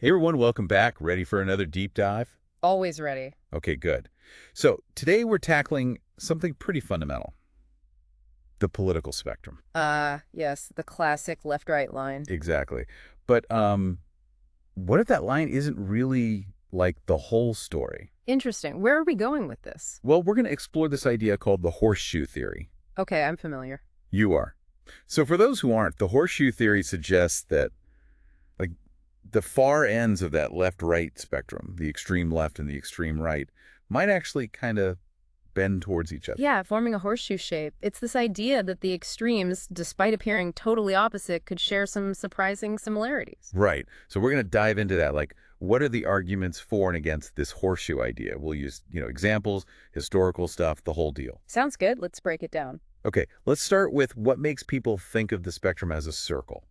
Hey everyone, welcome back. Ready for another deep dive? Always ready. Okay, good. So today we're tackling something pretty fundamental, the political spectrum. Yes, the classic left-right line. Exactly. But what if that line isn't really like the whole story? Interesting. Where are we going with this? Well, we're going to explore this idea called the horseshoe theory. Okay, I'm familiar. You are. So for those who aren't, the horseshoe theory suggests that like the far ends of that left-right spectrum, the extreme left and the extreme right, might actually kind of bend towards each other. Yeah, forming a horseshoe shape. It's this idea that the extremes, despite appearing totally opposite, could share some surprising similarities. Right. So we're going to dive into that. Like, what are the arguments for and against this horseshoe idea? We'll use, examples, historical stuff, the whole deal. Sounds good. Let's break it down. Okay, let's start with what makes people think of the spectrum as a circle.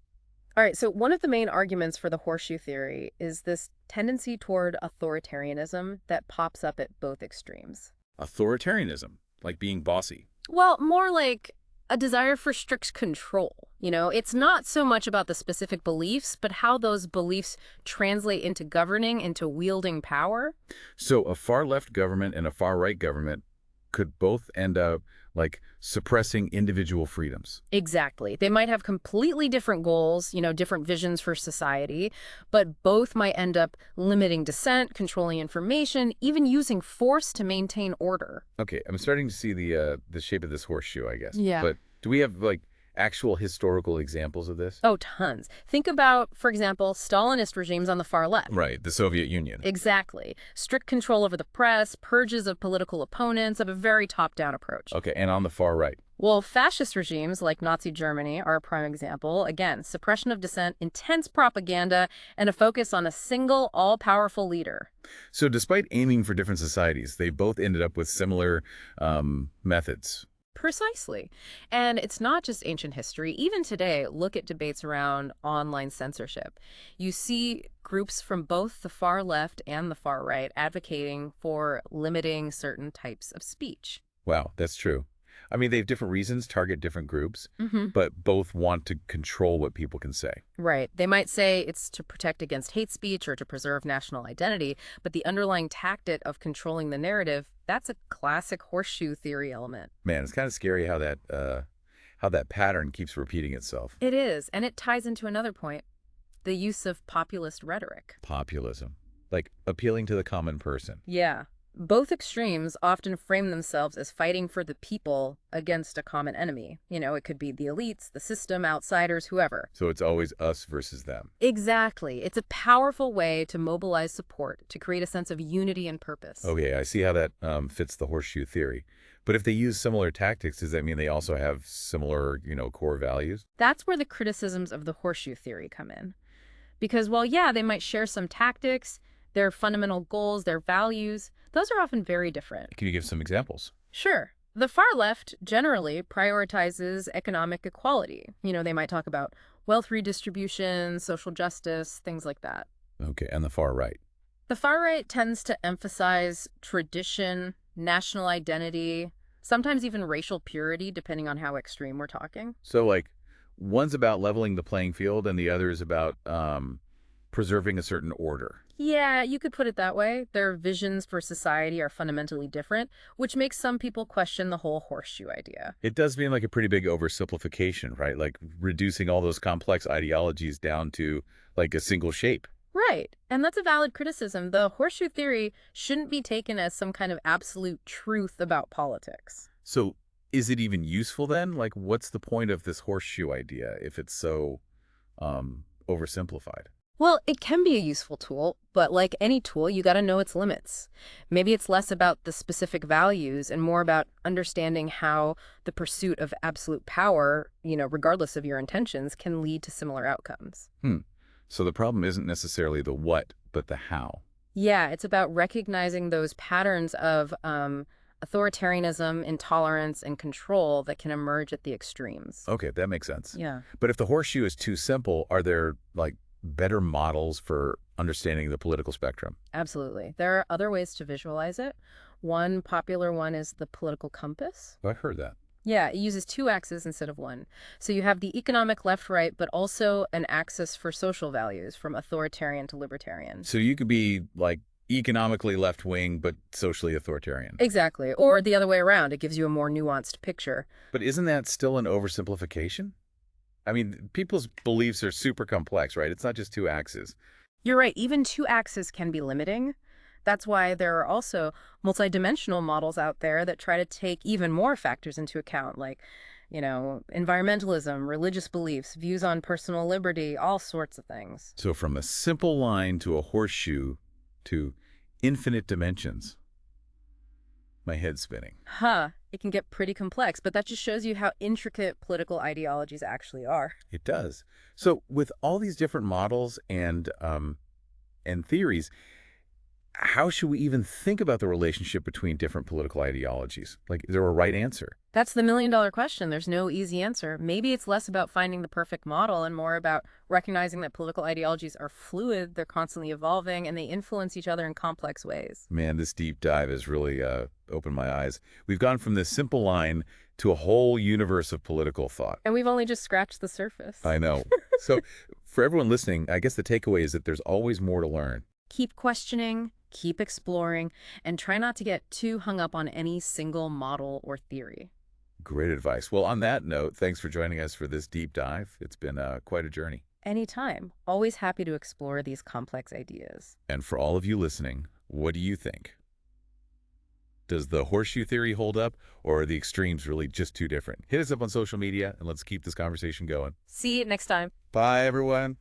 All right, so one of the main arguments for the horseshoe theory is this tendency toward authoritarianism that pops up at both extremes. Authoritarianism, like being bossy. Well, more like a desire for strict control. It's not so much about the specific beliefs, but how those beliefs translate into governing, into wielding power. So a far left government and a far right government could both end up like suppressing individual freedoms. Exactly. They might have completely different goals, different visions for society, but both might end up limiting dissent, controlling information, even using force to maintain order. Okay, I'm starting to see the shape of this horseshoe, I guess. Yeah. But do we have like actual historical examples of this? Oh, tons. Think about, for example, Stalinist regimes on the far left. Right, the Soviet Union. Exactly. Strict control over the press, purges of political opponents, of a very top-down approach. Okay, and on the far right. Well, fascist regimes like Nazi Germany are a prime example. Again, suppression of dissent, intense propaganda, and a focus on a single, all-powerful leader. So despite aiming for different societies, they both ended up with similar methods. Precisely. And it's not just ancient history. Even today, look at debates around online censorship. You see groups from both the far left and the far right advocating for limiting certain types of speech. Wow, that's true. I mean, they have different reasons, target different groups, Hmm. but both want to control what people can say. Right. They might say it's to protect against hate speech or to preserve national identity, but the underlying tactic of controlling the narrative, that's a classic horseshoe theory element. Man, it's kind of scary how that pattern keeps repeating itself. It is, and it ties into another point, the use of populist rhetoric. Populism, like appealing to the common person. Yeah. Both extremes often frame themselves as fighting for the people against a common enemy. It could be the elites, the system, outsiders, whoever. So it's always us versus them. Exactly. It's a powerful way to mobilize support, to create a sense of unity and purpose. Okay, I see how that fits the horseshoe theory. But if they use similar tactics, does that mean they also have similar, core values? That's where the criticisms of the horseshoe theory come in. Because while, yeah, they might share some tactics, their fundamental goals, their values, those are often very different. Can you give some examples? Sure. The far left generally prioritizes economic equality. They might talk about wealth redistribution, social justice, things like that. Okay, and the far right. The far right tends to emphasize tradition, national identity, sometimes even racial purity, depending on how extreme we're talking. So like one's about leveling the playing field and the other is about preserving a certain order. Yeah, you could put it that way. Their visions for society are fundamentally different, which makes some people question the whole horseshoe idea. It does mean like a pretty big oversimplification, right? Like reducing all those complex ideologies down to like a single shape. Right. And that's a valid criticism. The horseshoe theory shouldn't be taken as some kind of absolute truth about politics. So is it even useful then? Like what's the point of this horseshoe idea if it's so oversimplified? Well, it can be a useful tool, but like any tool, you got to know its limits. Maybe it's less about the specific values and more about understanding how the pursuit of absolute power, regardless of your intentions, can lead to similar outcomes. So the problem isn't necessarily the what, but the how. Yeah, it's about recognizing those patterns of authoritarianism, intolerance, and control that can emerge at the extremes. Okay, that makes sense. Yeah. But if the horseshoe is too simple, are there like better models for understanding the political spectrum? Absolutely. There are other ways to visualize it. One popular one is the political compass. Oh, I heard that. Yeah, it uses two axes instead of one. So you have the economic left-right, but also an axis for social values, from authoritarian to libertarian. So you could be like economically left-wing, but socially authoritarian. Exactly. Or the other way around, it gives you a more nuanced picture. But isn't that still an oversimplification? I mean, people's beliefs are super complex, right? It's not just two axes. You're right, even two axes can be limiting. That's why there are also multidimensional models out there that try to take even more factors into account, like, environmentalism, religious beliefs, views on personal liberty, all sorts of things. So from a simple line to a horseshoe to infinite dimensions, my head's spinning. Huh, it can get pretty complex, but that just shows you how intricate political ideologies actually are. It does. So with all these different models and theories, how should we even think about the relationship between different political ideologies? Like, is there a right answer? That's the million-dollar question. There's no easy answer. Maybe it's less about finding the perfect model and more about recognizing that political ideologies are fluid, they're constantly evolving, and they influence each other in complex ways. Man, this deep dive has really opened my eyes. We've gone from this simple line to a whole universe of political thought. And we've only just scratched the surface. I know. So for everyone listening, I guess the takeaway is that there's always more to learn. Keep questioning, keep exploring, and try not to get too hung up on any single model or theory. Great advice. Well, on that note, thanks for joining us for this deep dive. It's been quite a journey. Anytime. Always happy to explore these complex ideas. And for all of you listening, what do you think? Does the horseshoe theory hold up, or are the extremes really just too different? Hit us up on social media, and let's keep this conversation going. See you next time. Bye, everyone.